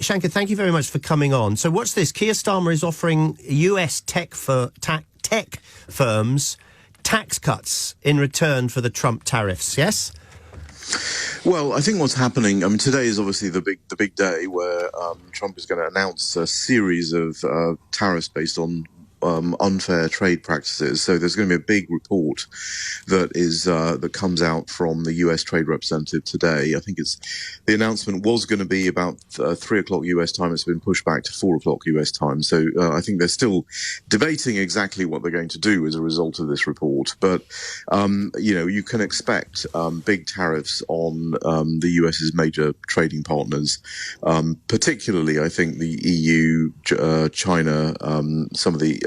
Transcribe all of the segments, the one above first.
Shanker, thank you very much for coming on. So what's this? Keir Starmer is offering US tech firms tax cuts in return for the Trump tariffs, yes? Well, I think what's happening, I mean, today is obviously the big day where Trump is going to announce a series of tariffs based on unfair trade practices. So there's going to be a big report that comes out from the US Trade Representative today. I think the announcement was going to be about 3 o'clock US time. It's been pushed back to 4 o'clock US time. So I think they're still debating exactly what they're going to do as a result of this report. But you can expect big tariffs on the US's major trading partners, particularly I think the EU, China, some of the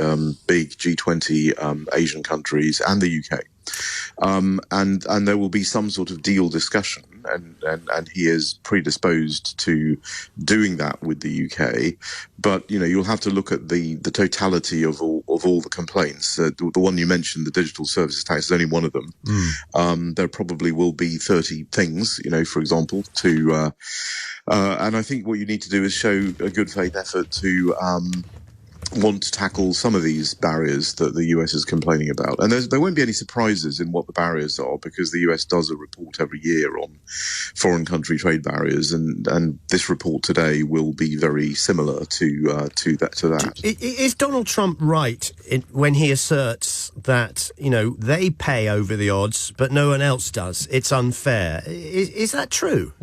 big G20 Asian countries and the UK. And there will be some sort of deal discussion, and he is predisposed to doing that with the UK. But you'll have to look at the totality of all the complaints. The one you mentioned, the digital services tax, is only one of them. There probably will be 30 things, for example, to and I think what you need to do is show a good faith effort to want to tackle some of these barriers that the US is complaining about. And there won't be any surprises in what the barriers are, because the US does a report every year on foreign country trade barriers, and this report today will be very similar to that. Is Donald Trump right when he asserts that, they pay over the odds, but no one else does? It's unfair. Is that true?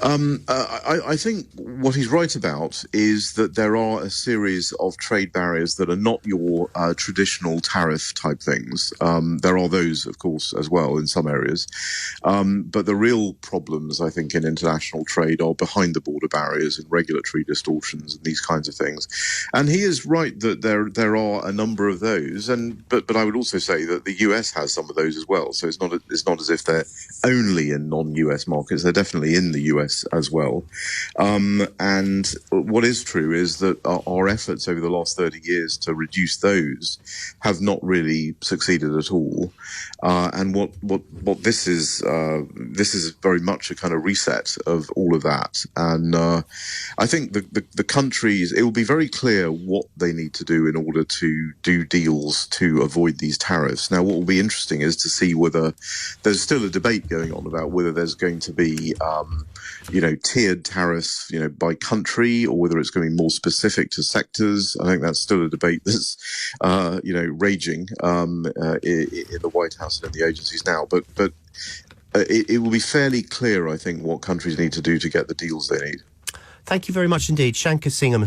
I think what he's right about is that there are a series of trade barriers that are not your traditional tariff type things. There are those, of course, as well in some areas. But the real problems, I think, in international trade are behind the border barriers and regulatory distortions and these kinds of things. And he is right that there are a number of those. But I would also say that the US has some of those as well. So it's not as if they're only in non-US markets. They're definitely in the US as well. And what is true is that our efforts over the last 30 years to reduce those have not really succeeded at all. And what this is very much a kind of reset of all of that. And I think the countries, it will be very clear what they need to do in order to do deals to avoid these tariffs. Now, what will be interesting is to see whether there's still a debate going on about whether there's going to be tiered tariffs, by country, or whether it's going to be more specific to sectors. I think that's still a debate that's, raging in the White House and in the agencies now. But it will be fairly clear, I think, what countries need to do to get the deals they need. Thank you very much indeed. Shanker Singham,